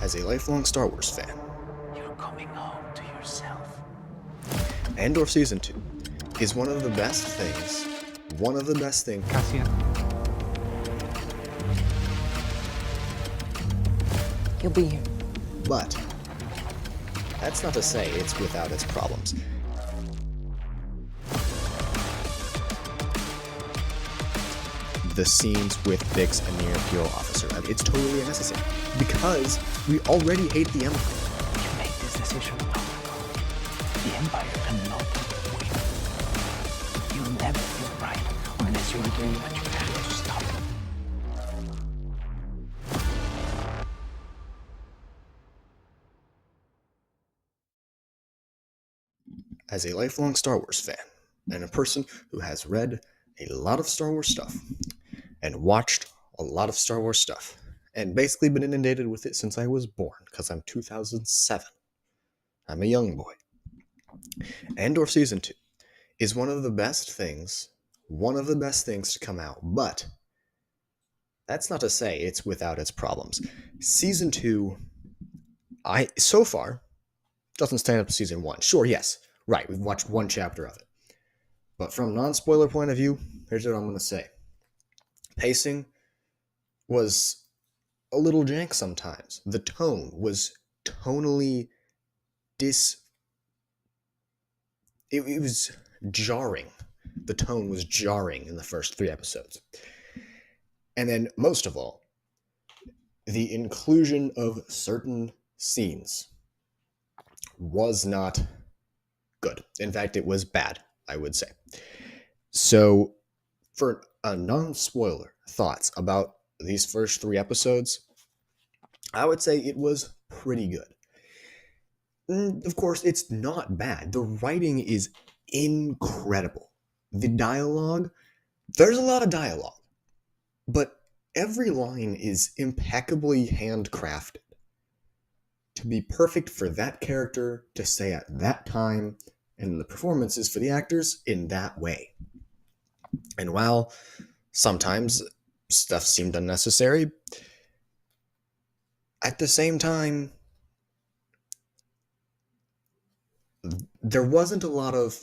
As a lifelong Star Wars fan, You're coming home to yourself. Andor Season 2 is one of the best things, Cassian. You'll be here. but that's not to say it's without its problems. The scenes with Bix and the Imperial officer, it's totally unnecessary, because we already hate the Empire. You make this decision long ago. The Empire cannot win. You'll never feel right unless you're doing what you can to stop it. As a lifelong Star Wars fan, and a person who has read a lot of Star Wars stuff, and watched a lot of Star Wars stuff, and basically been inundated with it since I was born, because I'm 2007. I'm a young boy. Andor Season 2 is one of the best things to come out, but that's not to say it's without its problems. Season 2, so far, doesn't stand up to Season 1. Sure, yes, right, we've watched one chapter of it. But from non-spoiler point of view, here's what I'm going to say. Pacing was a little jank sometimes. The tone was tonally it was jarring. The tone was jarring in the first 3 episodes. And then, most of all, the inclusion of certain scenes was not good. In fact, it was bad, I would say. So, for a non-spoiler thoughts about these first 3 episodes, I would say it was pretty good. Of course, it's not bad. The writing is incredible. The dialogue, there's a lot of dialogue, but every line is impeccably handcrafted to be perfect for that character to say at that time, and the performances for the actors in that way. And while sometimes stuff seemed unnecessary, at the same time, there wasn't a lot of...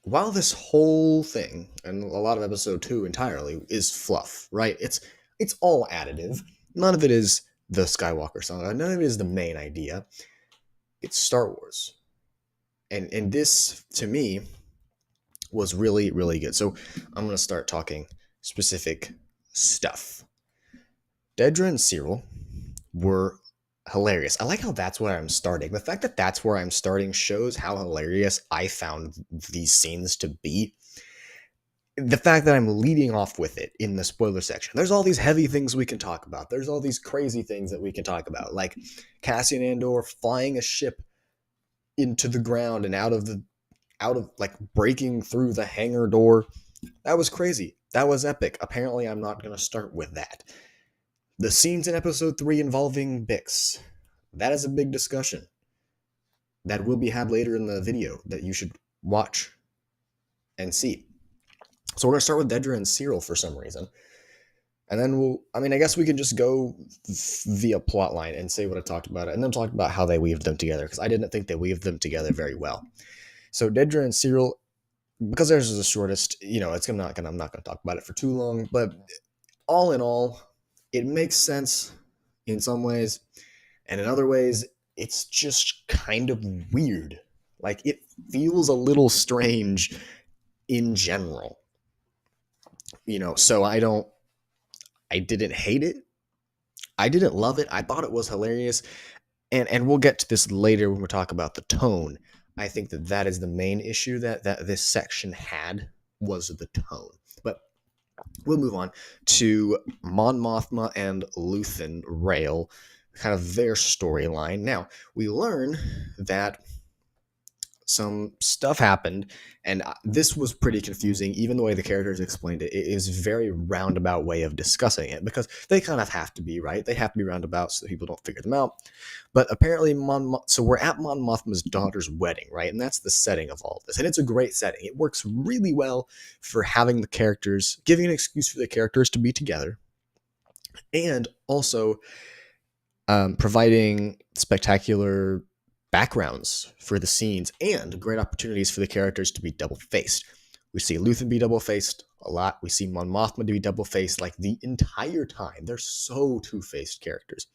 While this whole thing, and a lot of episode 2 entirely, is fluff, right? It's all additive. None of it is the Skywalker saga. None of it is the main idea. It's Star Wars. And this, to me, was really, really good. So I'm going to start talking specific stuff. Dedra and Cyril were hilarious. I like how that's where I'm starting. The fact that that's where I'm starting shows how hilarious I found these scenes to be. The fact that I'm leading off with it in the spoiler section. There's all these heavy things we can talk about. There's all these crazy things that we can talk about, like Cassian Andor flying a ship into the ground and out of like breaking through the hangar door. That was crazy. That was epic. Apparently, I'm not going to start with that. The scenes in episode 3 involving Bix. That is a big discussion that will be had later in the video that you should watch and see. So we're going to start with Dedra and Cyril for some reason. And then I guess we can just go via plotline and say what I talked about, and then talk about how they weaved them together, because I didn't think they weaved them together very well. So Dedra and Cyril, because theirs is the shortest, I'm not going to talk about it for too long, but all in all, it makes sense in some ways, and in other ways, it's just kind of weird. Like, it feels a little strange in general. So I didn't hate it. I didn't love it. I thought it was hilarious. And we'll get to this later when we talk about the tone. I think that is the main issue that this section had, was the tone. But we'll move on to Mon Mothma and Luthen Rael, kind of their storyline. Now, we learn that some stuff happened, and this was pretty confusing. Even the way the characters explained it, it is a very roundabout way of discussing it, because they kind of have to be, right? They have to be roundabout so that people don't figure them out. But apparently, so we're at Mon Mothma's daughter's wedding, right? And that's the setting of all of this. And it's a great setting. It works really well for having the characters, giving an excuse for the characters to be together. And also, providing spectacular backgrounds for the scenes and great opportunities for the characters to be double-faced. We see Luthen be double-faced a lot. We see Mon Mothma to be double-faced like the entire time. They're so two-faced characters.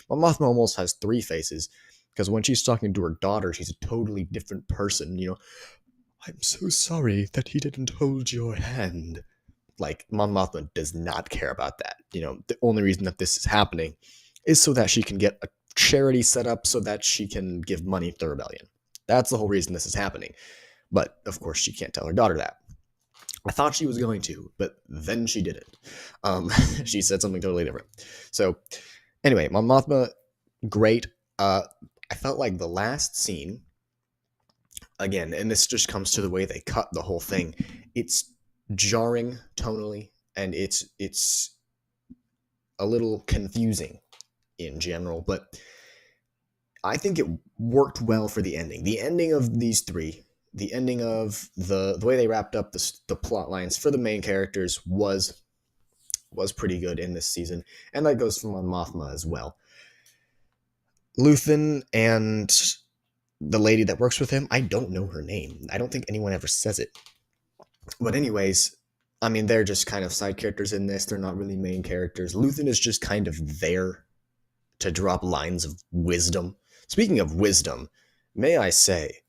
Mon Mothma almost has three faces because when she's talking to her daughter, she's a totally different person. I'm so sorry that he didn't hold your hand. Like, Mon Mothma does not care about that. The only reason that this is happening is so that she can get a charity set up so that she can give money to the rebellion. That's the whole reason this is happening. But, of course, she can't tell her daughter that. I thought she was going to, but then she didn't. She said something totally different. So, anyway, Mon Mothma, great. I felt like the last scene, again, and this just comes to the way they cut the whole thing, it's jarring tonally, and it's a little confusing in general, but I think it worked well for the ending. The ending of these three, the ending of the way they wrapped up the plot lines for the main characters was pretty good in this season, and that goes for Mon Mothma as well. Luthen and the lady that works with him, I don't know her name. I don't think anyone ever says it. But anyways, I mean, they're just kind of side characters in this. They're not really main characters. Luthen is just kind of there to drop lines of wisdom. Speaking of wisdom, may I say,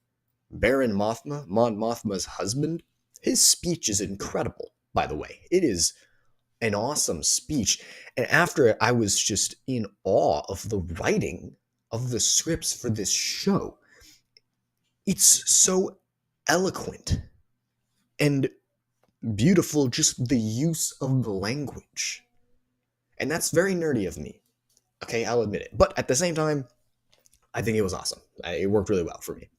Baron Mothma, Mon Mothma's husband, his speech is incredible, by the way. It is an awesome speech. And after it, I was just in awe of the writing of the scripts for this show. It's so eloquent and beautiful, just the use of the language. And that's very nerdy of me. Okay, I'll admit it. But at the same time, I think it was awesome. It worked really well for me.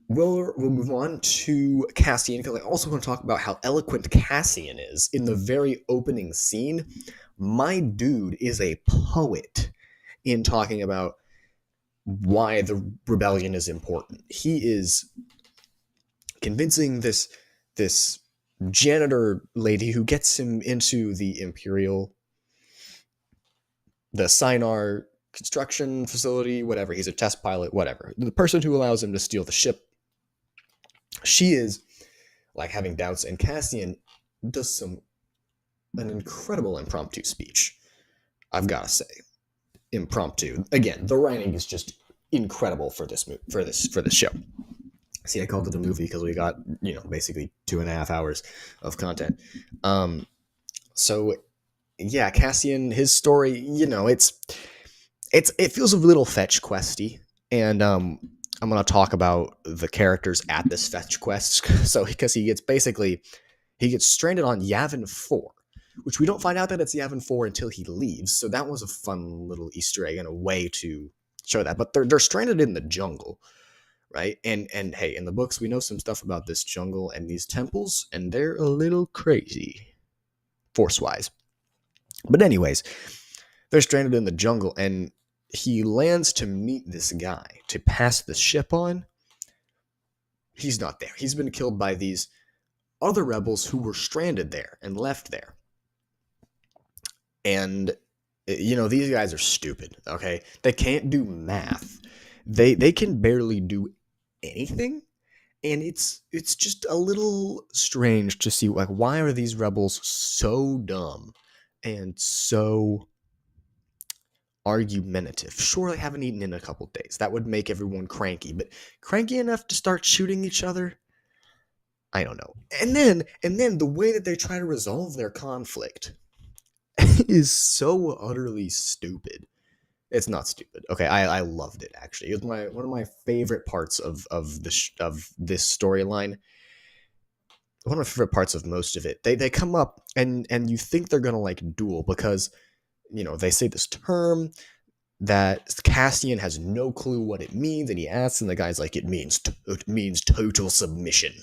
We'll move on to Cassian, because I also want to talk about how eloquent Cassian is in the very opening scene. My dude is a poet in talking about why the rebellion is important. He is convincing this janitor lady who gets him into the Sinar construction facility, whatever. He's a test pilot, whatever. The person who allows him to steal the ship. She is like having doubts, and Cassian does an incredible impromptu speech. I've got to say, impromptu. Again, the writing is just incredible for this show. See, I called it a movie because we got basically 2.5 hours of content. So yeah, Cassian, his story, it feels a little fetch questy, and I'm gonna talk about the characters at this fetch quest. So because he gets stranded on Yavin 4, which we don't find out that it's Yavin 4 until he leaves. So that was a fun little Easter egg and a way to show that. But they're stranded in the jungle, right? And hey, in the books we know some stuff about this jungle and these temples, and they're a little crazy, force-wise. But anyways, they're stranded in the jungle, and he lands to meet this guy to pass the ship on. He's not there. He's been killed by these other rebels who were stranded there and left there. And these guys are stupid, okay? They can't do math. They can barely do anything, and it's just a little strange to see, like, why are these rebels so dumb and so argumentative? Sure, they haven't eaten in a couple days. That would make everyone cranky, but cranky enough to start shooting each other? I don't know. And then the way that they try to resolve their conflict is so utterly stupid. It's not stupid. Okay, I loved it, actually. It was one of my favorite parts of this storyline. One of my favorite parts of most of it. They come up and you think they're gonna like duel because they say this term that Cassian has no clue what it means, and he asks, and the guy's like, it means total submission.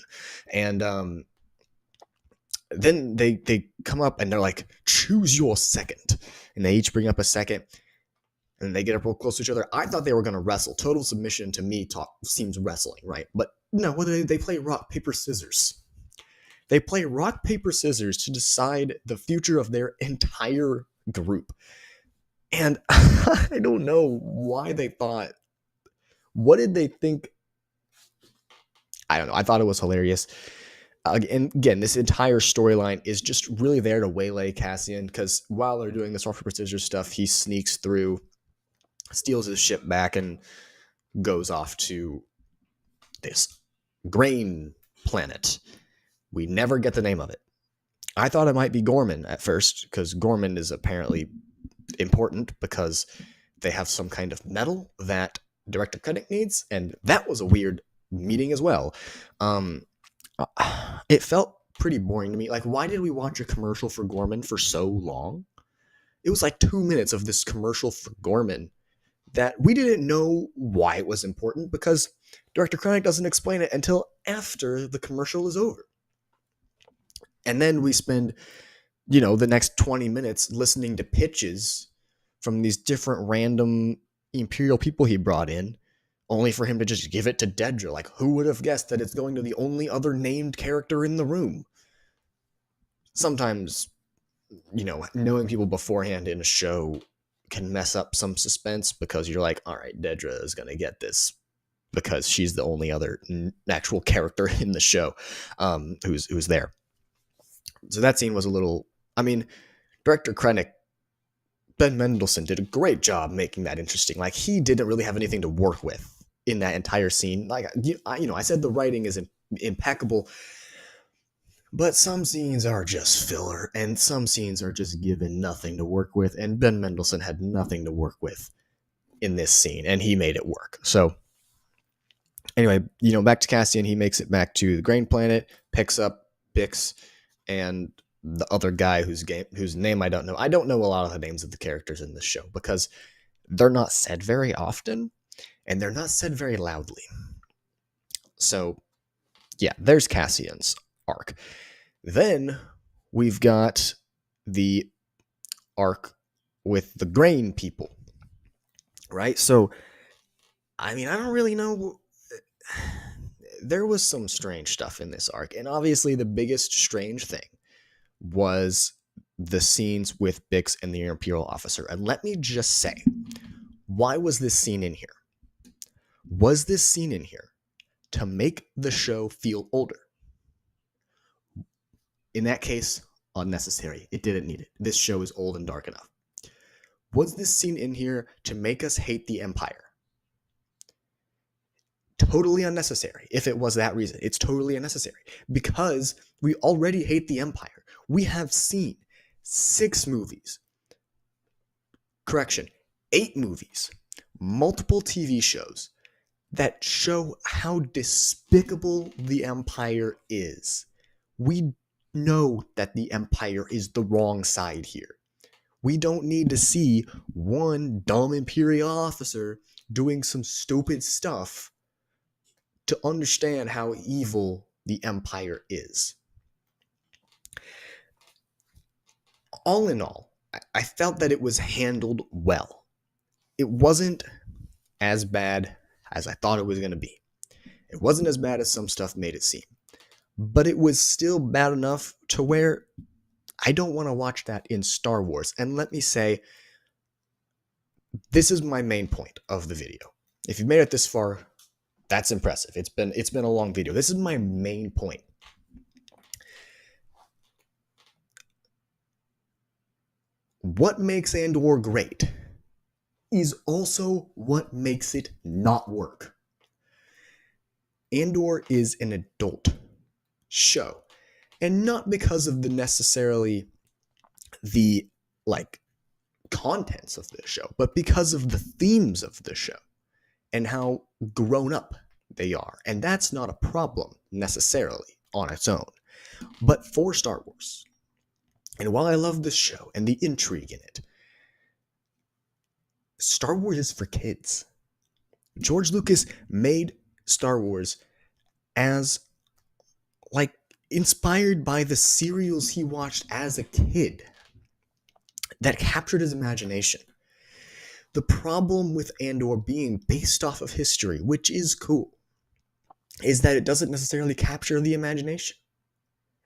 And then they come up and they're like, choose your second, and they each bring up a second, and they get up real close to each other. I thought they were going to wrestle. Total submission to me seems wrestling, right? But no, they play rock, paper, scissors. They play rock, paper, scissors to decide the future of their entire group. And I don't know why they thought, what did they think? I don't know. I thought it was hilarious. And again, this entire storyline is just really there to waylay Cassian, because while they're doing this rock paper scissors stuff, he sneaks through, steals his ship back, and goes off to this grain planet. We never get the name of it. I thought it might be Gorman at first, because Gorman is apparently important because they have some kind of metal that Director Krennic needs, and that was a weird meeting as well. It felt pretty boring to me. Like, why did we watch a commercial for Gorman for so long? It was like 2 minutes of this commercial for Gorman that we didn't know why it was important, because Director Krennic doesn't explain it until after the commercial is over. And then we spend, the next 20 minutes listening to pitches from these different random Imperial people he brought in, only for him to just give it to Dedra. Like, who would have guessed that it's going to the only other named character in the room? Sometimes, knowing people beforehand in a show can mess up some suspense, because you're like, all right, Dedra is going to get this because she's the only other actual character in the show who's there. So that scene was a little, Director Krennic, Ben Mendelsohn, did a great job making that interesting. Like, he didn't really have anything to work with in that entire scene. Like, I said the writing is impeccable, but some scenes are just filler, and some scenes are just given nothing to work with, and Ben Mendelsohn had nothing to work with in this scene, and he made it work. So, anyway, back to Cassian. He makes it back to the grain planet, picks up Bix and the other guy whose name I don't know. I don't know a lot of the names of the characters in this show, because they're not said very often, and they're not said very loudly. So, yeah, there's Cassian's arc. Then we've got the arc with the grain people, right? So, I don't really know. There was some strange stuff in this arc, and obviously the biggest strange thing was the scenes with Bix and the Imperial officer. And let me just say, why was this scene in here? Was this scene in here to make the show feel older? In that case, unnecessary. It didn't need it. This show is old and dark enough. Was this scene in here to make us hate the Empire? Totally unnecessary. If it was that reason, it's totally unnecessary, because we already hate the Empire. We have seen 6 movies. Correction, 8 movies, multiple TV shows that show how despicable the Empire is. We know that the Empire is the wrong side here. We don't need to see one dumb Imperial officer doing some stupid stuff to understand how evil the Empire is. All in all, I felt that it was handled well. It wasn't as bad as I thought it was going to be. It wasn't as bad as some stuff made it seem. But it was still bad enough to where I don't want to watch that in Star Wars. And let me say, this is my main point of the video. If you've made it this far, that's impressive. It's been a long video. This is my main point. What makes Andor great is also what makes it not work. Andor is an adult show, and not because of necessarily the contents of the show, but because of the themes of the show and how grown up they are. And that's not a problem necessarily on its own. But for Star Wars, and while I love this show and the intrigue in it, Star Wars is for kids. George Lucas made Star Wars as inspired by the serials he watched as a kid that captured his imagination. The problem with Andor being based off of history, which is cool, is that it doesn't necessarily capture the imagination.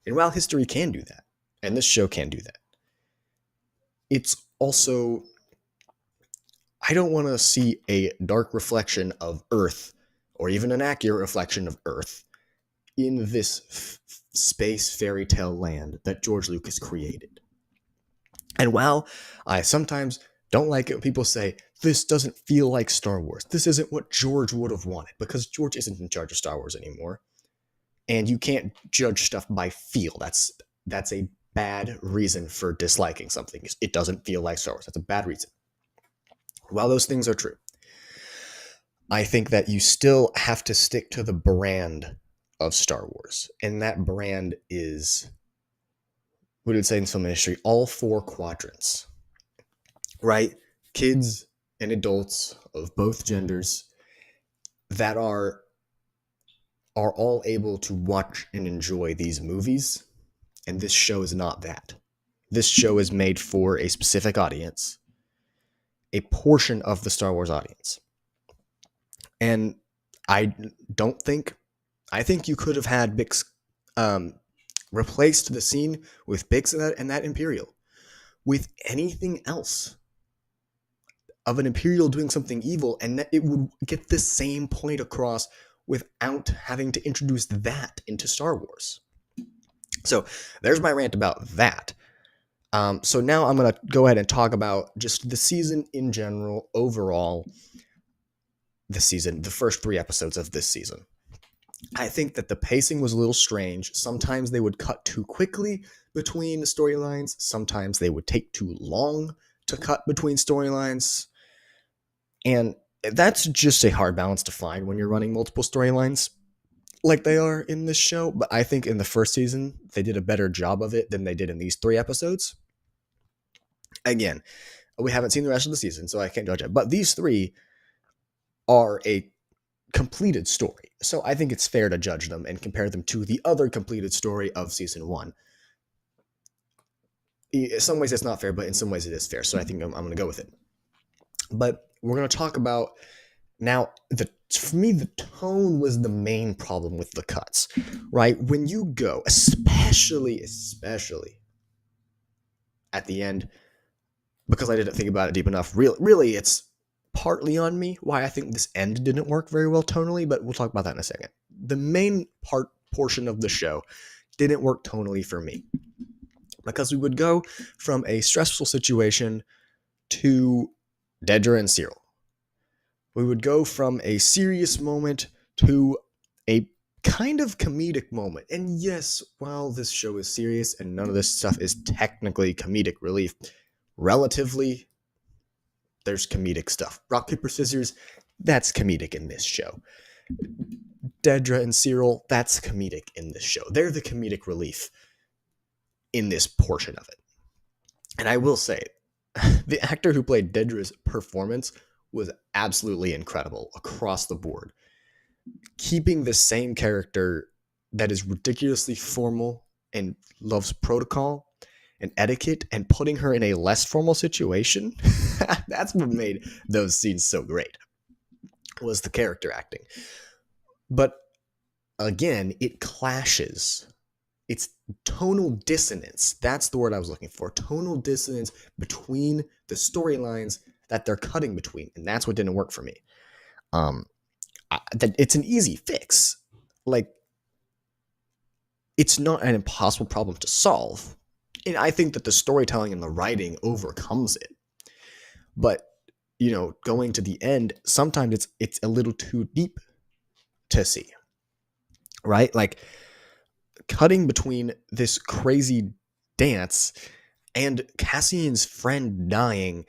And while history can do that, and this show can do that, it's also I don't want to see a dark reflection of Earth, or even an accurate reflection of Earth, in this space fairy tale land that George Lucas created. And while I sometimes don't like it when people say, this doesn't feel like Star Wars, this isn't what George would have wanted, because George isn't in charge of Star Wars anymore. And you can't judge stuff by feel. That's a bad reason for disliking something. It doesn't feel like Star Wars. That's a bad reason. While those things are true, I think that you still have to stick to the brand of Star Wars. And that brand is, what did it say in film industry? All four quadrants, right? Kids and adults of both genders that are all able to watch and enjoy these movies. And this show is not that. This show is made for a specific audience, a portion of the Star Wars audience. And I think you could have had Bix replaced the scene with Bix and that Imperial with anything else of an Imperial doing something evil, and it would get the same point across without having to introduce that into Star Wars. So there's my rant about that. So now I'm going to go ahead and talk about just the season in general, overall, the first 3 episodes of this season. I think that the pacing was a little strange. Sometimes they would cut too quickly between storylines. Sometimes they would take too long to cut between storylines. And that's just a hard balance to find when you're running multiple storylines like they are in this show. But I think in the first season, they did a better job of it than they did in these 3 episodes. Again, we haven't seen the rest of the season, so I can't judge it. But these 3 are a completed story. So I think it's fair to judge them and compare them to the other completed story of season 1. In some ways it's not fair, but in some ways it is fair. So I think I'm going to go with it. But we're going to talk about now, for me, the tone was the main problem with the cuts, right? When you go, especially at the end, because I didn't think about it deep enough, really it's partly on me why I think this end didn't work very well tonally, but we'll talk about that in a second. The main portion of the show didn't work tonally for me, because we would go from a stressful situation to Dedra and Cyril. We would go from a serious moment to a kind of comedic moment. And yes, while this show is serious and none of this stuff is technically comedic relief, relatively, there's comedic stuff. Rock, paper, scissors, that's comedic in this show. Dedra and Cyril, that's comedic in this show. They're the comedic relief in this portion of it. And I will say, the actor who played Dedra's performance was absolutely incredible across the board. Keeping the same character that is ridiculously formal and loves protocol and etiquette and putting her in a less formal situation, that's what made those scenes so great, was the character acting. But again, it clashes. It's tonal dissonance. That's the word I was looking for. Tonal dissonance between the storylines that they're cutting between, and that's what didn't work for me. It's an easy fix. Like, it's not an impossible problem to solve, and I think that the storytelling and the writing overcomes it. But going to the end, sometimes it's a little too deep to see, right? Like, cutting between this crazy dance and Cassian's friend dying,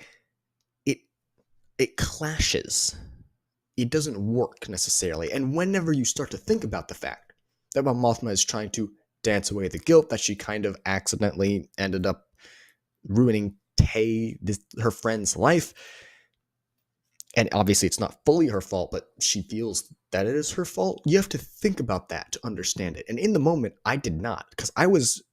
it clashes. It doesn't work necessarily. And whenever you start to think about the fact that Mon Mothma is trying to dance away the guilt that she kind of accidentally ended up ruining her friend's life, and obviously it's not fully her fault, but she feels that it is her fault, you have to think about that to understand it. And in the moment, I did not, because I was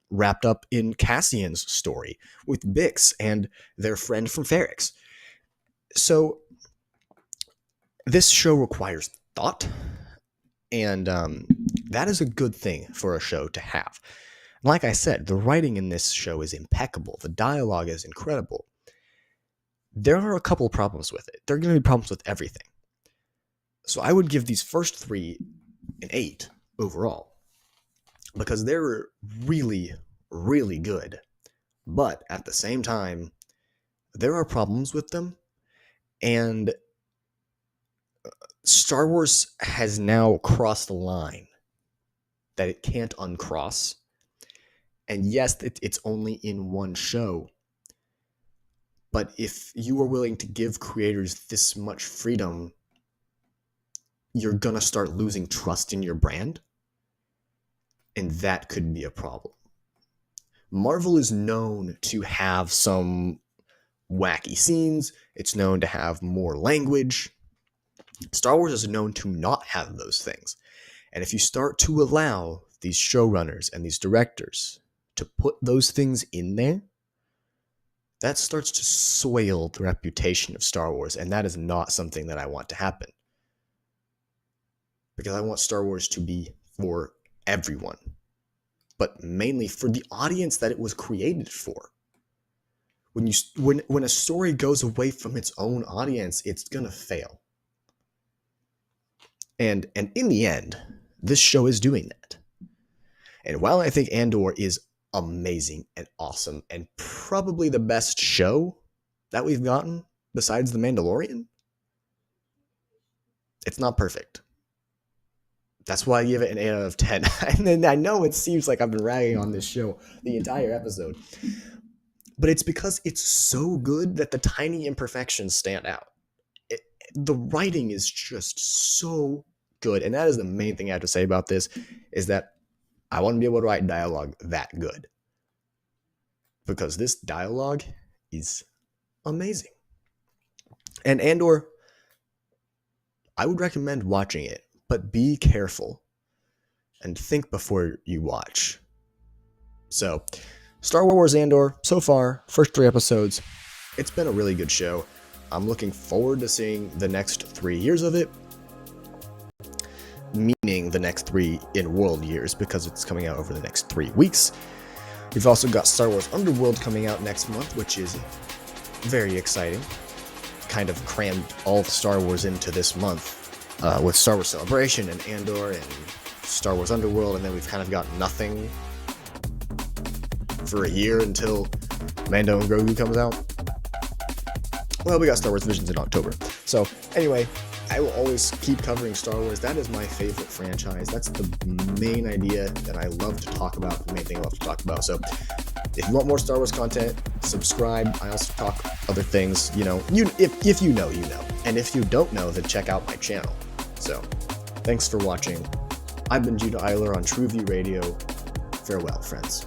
wrapped up in Cassian's story with Bix and their friend from Ferrix. So this show requires thought, and that is a good thing for a show to have. Like I said, the writing in this show is impeccable. The dialogue is incredible. there are a couple problems with it. There are going to be problems with everything. So I would give these first 3 an 8 overall, because they're really, really good. But at the same time, there are problems with them, and Star Wars has now crossed the line that it can't uncross. And yes, it's only in one show. But if you are willing to give creators this much freedom, you're going to start losing trust in your brand. And that could be a problem. Marvel is known to have some wacky scenes. It's known to have more language. Star Wars is known to not have those things. And if you start to allow these showrunners and these directors to put those things in there, that starts to soil the reputation of Star Wars, and that is not something that I want to happen. Because I want Star Wars to be for everyone, but mainly for the audience that it was created for. When a story goes away from its own audience, it's gonna fail. And in the end, this show is doing that. And while I think Andor is amazing and awesome and probably the best show that we've gotten besides The Mandalorian, it's not perfect. That's why I give it an 8 out of 10. And then I know it seems like I've been ragging on this show the entire episode, but it's because it's so good that the tiny imperfections stand out. The writing is just so good, and that is the main thing I have to say about this, is that I want to be able to write dialogue that good, because this dialogue is amazing. And Andor, I would recommend watching it, but be careful and think before you watch. So, Star Wars Andor, so far, first 3 episodes, it's been a really good show. I'm looking forward to seeing the next 3 years of it, meaning the next 3 in world years, because it's coming out over the next 3 weeks. We've also got Star Wars Underworld coming out next month, which is very exciting. Kind of crammed all the Star Wars into this month, with Star Wars Celebration and Andor and Star Wars Underworld, and then we've kind of got nothing for a year until Mando and Grogu comes out. Well, we got Star Wars Visions in October. So, anyway, I will always keep covering Star Wars. That is my favorite franchise. That's the main idea that I love to talk about, the main thing I love to talk about. So, if you want more Star Wars content, subscribe. I also talk other things, if you know, you know. And if you don't know, then check out my channel. So, thanks for watching. I've been Judah Eyler on TrueView Radio. Farewell, friends.